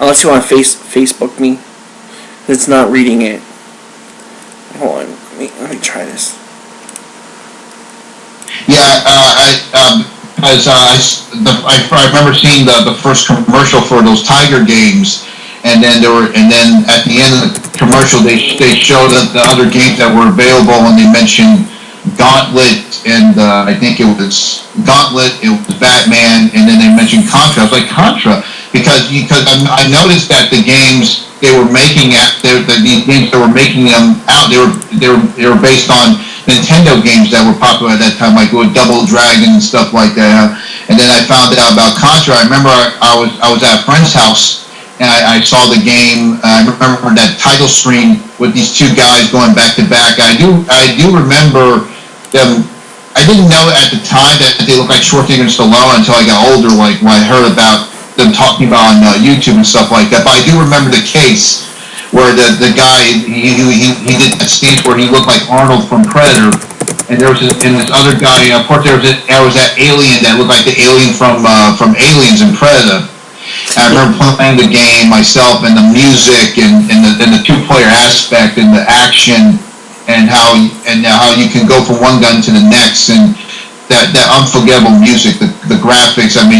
Unless you want to Facebook me. It's not reading it. Hold on. Let me try this. Yeah, I remember seeing the first commercial for those Tiger games, and then at the end of the commercial they showed the other games that were available, and they mentioned Gauntlet, and I think it was Gauntlet, it was Batman, and then they mentioned Contra. I was like, Contra, because I noticed that the games they were making these games that were making them out, they were based on Nintendo games that were popular at that time, like with Double Dragon and stuff like that. And then I found out about Contra. I remember I was at a friend's house, and I saw the game. I remember that title screen with these two guys going back to back. I do remember them. I didn't know at the time that they looked like Schwarzenegger and Stallone until I got older, like when I heard about them talking about on YouTube and stuff like that. But I do remember the case where the guy he did that stance where he looked like Arnold from Predator, and there was this other guy. Of course, there was that alien that looked like the alien from Aliens and Predator. And I remember playing the game myself, and the music and the two-player aspect and the action and how you can go from one gun to the next, and that unforgettable music, the graphics. I mean,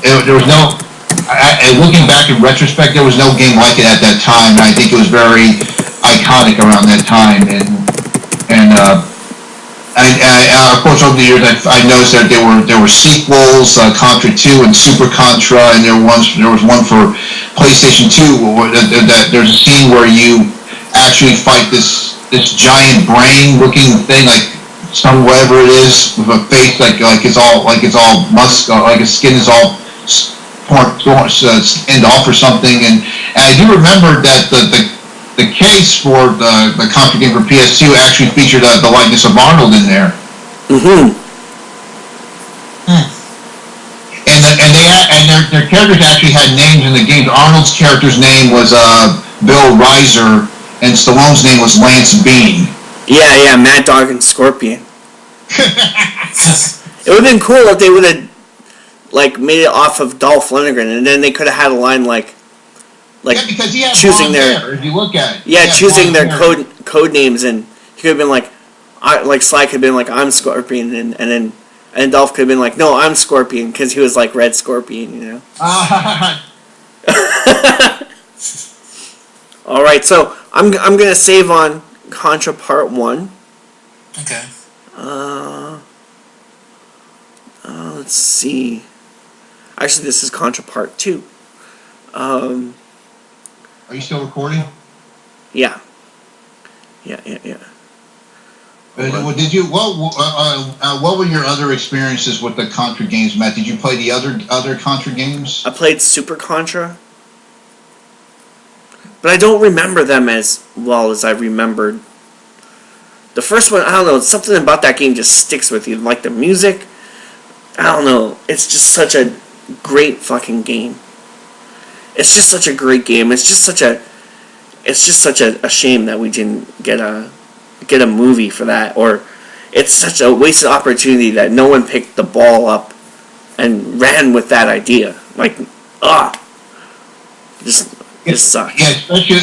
there was no. Looking back in retrospect, there was no game like it at that time, and I think it was very iconic around that time. And of course, over the years, I noticed that there were sequels, Contra 2 and Super Contra, and there was one for PlayStation 2. That there's a scene where you actually fight this giant brain-looking thing, like whatever it is, with a face like it's all muscle, like his skin is all skinned off or something, and I do remember that the case for the Contra game for PS2 actually featured the likeness of Arnold in there. Mm-hmm. And their characters actually had names in the game. Arnold's character's name was Bill Reiser, and Stallone's name was Lance Bean. Yeah, Mad Dog and Scorpion. It would have been cool if they would have made it off of Dolph Lundgren, and then they could have had a line like yeah, because he had choosing their hair, if you look at it. Yeah, choosing their code names, and he could have been like Sly could have been like, I'm Scorpion, and Dolph could have been like, no, I'm Scorpion, because he was like Red Scorpion, you know. All right, so I'm gonna save on Contra Part 1. Okay. Let's see. Actually, this is Contra Part 2. Are you still recording? Yeah. Did you? What were your other experiences with the Contra games, Matt? Did you play the other Contra games? I played Super Contra, but I don't remember them as well as I remembered the first one. I don't know. Something about that game just sticks with you, like the music. I don't know. It's just such a great fucking game. It's just such a great game. It's just such a shame that we didn't get a movie for that, or it's such a wasted opportunity that no one picked the ball up and ran with that idea. Just sucks. Yeah,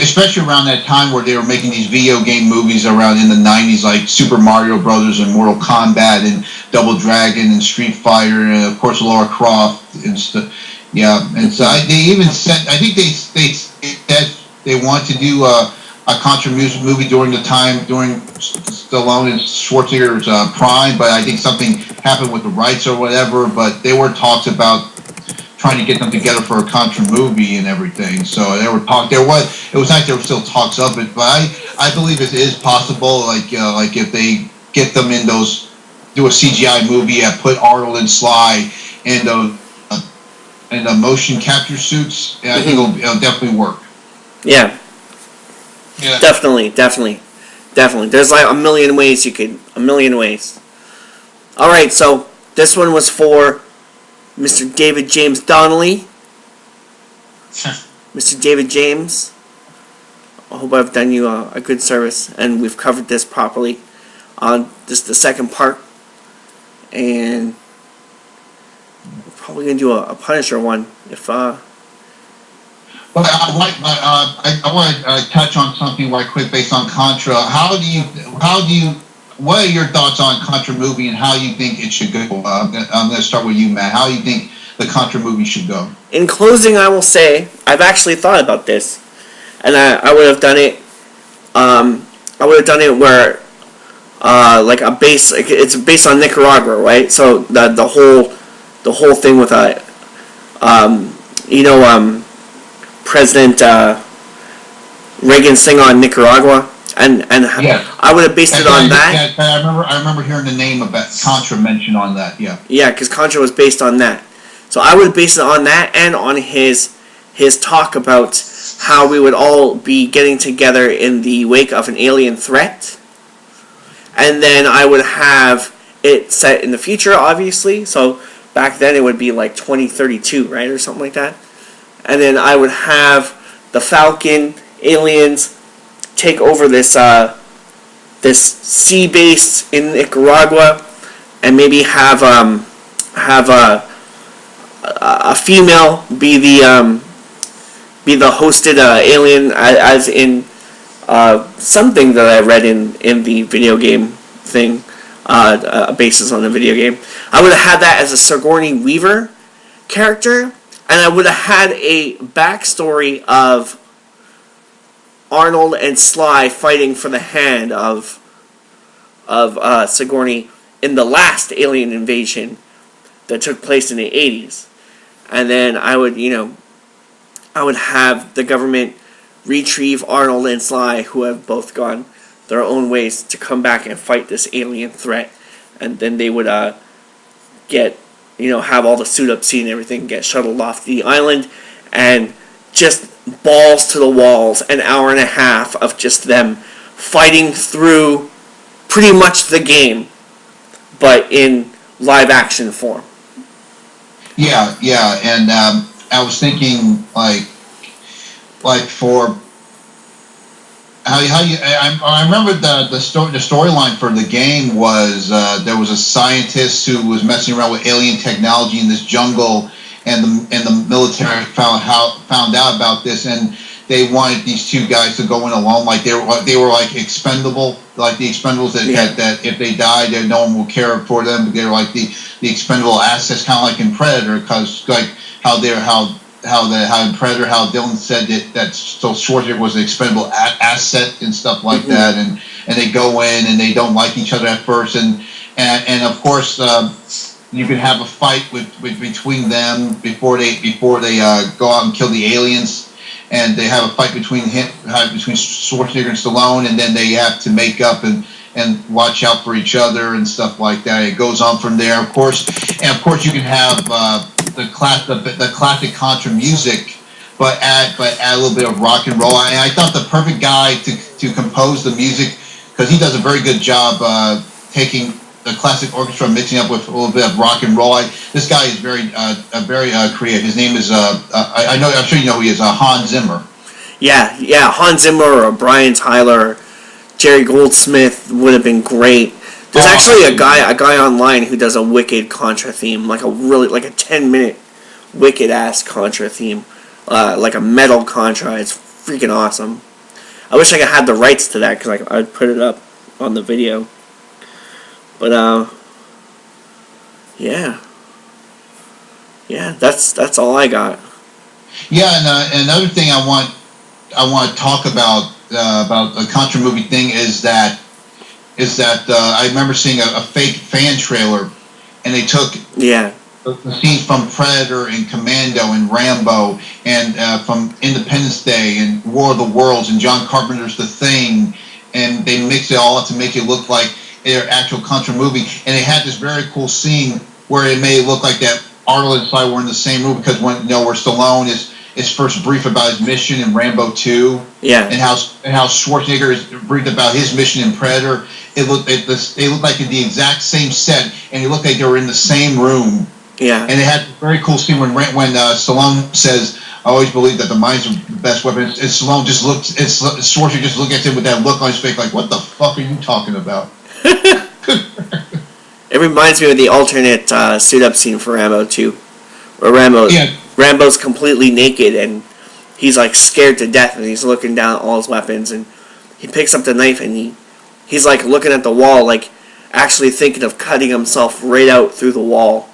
especially around that time where they were making these video game movies around in the 90s, like Super Mario Brothers and Mortal Kombat and Double Dragon and Street Fighter, and of course Lara Croft and stuff. Yeah, and so they even said, I think they said they wanted to do a Contra movie during Stallone and Schwarzenegger's prime, but I think something happened with the rights or whatever. But there were talks about trying to get them together for a Contra movie and everything. So there were talk. It was nice there were still talks of it, but I believe it is possible. Like if they get them in those, do a CGI movie, put Arnold and Sly in those the motion capture suits. I think it'll definitely work. Yeah. Definitely. There's like a million ways. All right, so this one was for Mr. David James Donnelly. Mr. David James, I hope I've done you a good service, and we've covered this properly on just the second part. And we're probably going to do a Punisher one if But I want to touch on something right quick based on Contra. What are your thoughts on Contra movie and how you think it should go? I'm going to start with you, Matt. How do you think the Contra movie should go? In closing, I will say I've actually thought about this, and I would have done it. I would have done it where, like a base, like it's based on Nicaragua, right? So the whole thing with President Reagan thing on Nicaragua, and Yeah. I would have based it on that. Yeah, I remember hearing the name of that Contra mentioned on that. Yeah. Yeah, because Contra was based on that. So I would base it on that and on his talk about how we would all be getting together in the wake of an alien threat. And then I would have it set in the future, obviously. So back then it would be like 2032, right, or something like that. And then I would have the Falcon aliens take over this sea base in Nicaragua, and maybe have a female be the hosted alien, as in something that I read in the video game thing, a basis on the video game. I would have had that as a Sigourney Weaver character, and I would have had a backstory of Arnold and Sly fighting for the hand of Sigourney in the last alien invasion that took place in the 80s. And then I would have the government retrieve Arnold and Sly, who have both gone their own ways, to come back and fight this alien threat. And then they would have all the suit up scene and everything, get shuttled off the island, and just balls to the walls, an hour and a half of just them fighting through pretty much the game, but in live action form. Yeah, and I was thinking like for I remember the storyline for the game was there was a scientist who was messing around with alien technology in this jungle, and the military found out about this, and they wanted these two guys to go in alone, like they were like expendable, like the Expendables that if they died, no one will care for them. They're like the expendable assets, kind of like in Predator, because like how in Predator, how Dylan said that so Schwarzenegger was an expendable asset and stuff like that, and they go in and they don't like each other at first, and of course you can have a fight between them before they go out and kill the aliens. And they have a fight between Schwarzenegger and Stallone, and then they have to make up and watch out for each other and stuff like that. It goes on from there, of course. And of course, you can have the classic Contra music, but add a little bit of rock and roll. I thought the perfect guy to compose the music, because he does a very good job taking the classic orchestra, mixing up with a little bit of rock and roll. This guy is very creative. His name is I'm sure you know who he is. Hans Zimmer. Yeah, Hans Zimmer or Brian Tyler, Jerry Goldsmith would have been great. There's actually a guy online who does a wicked Contra theme, like a 10-minute wicked ass Contra theme, like a metal Contra. It's freaking awesome. I wish I could have the rights to that, because I'd put it up on the video. But yeah, that's all I got. Yeah, and another thing I want to talk about the Contra movie thing is that I remember seeing a fake fan trailer, and they took the scenes from Predator and Commando and Rambo and from Independence Day and War of the Worlds and John Carpenter's The Thing, and they mixed it all up to make it look like their actual Contra movie. And they had this very cool scene where it made it look like that Arnold and Sly were in the same room, because where Stallone is first brief about his mission in Rambo 2, and how Schwarzenegger is briefed about his mission in Predator. They looked like the exact same set, and it looked like they were in the same room. Yeah. And it had a very cool scene when Stallone says, "I always believe that the mind's the best weapon." And Stallone just looks, Schwarzenegger just look at him with that look on his face, like, "What the fuck are you talking about?" It reminds me of the alternate suit-up scene for Rambo 2, where Rambo's completely naked, and he's like scared to death, and he's looking down at all his weapons, and he picks up the knife, and he's like looking at the wall, like actually thinking of cutting himself right out through the wall.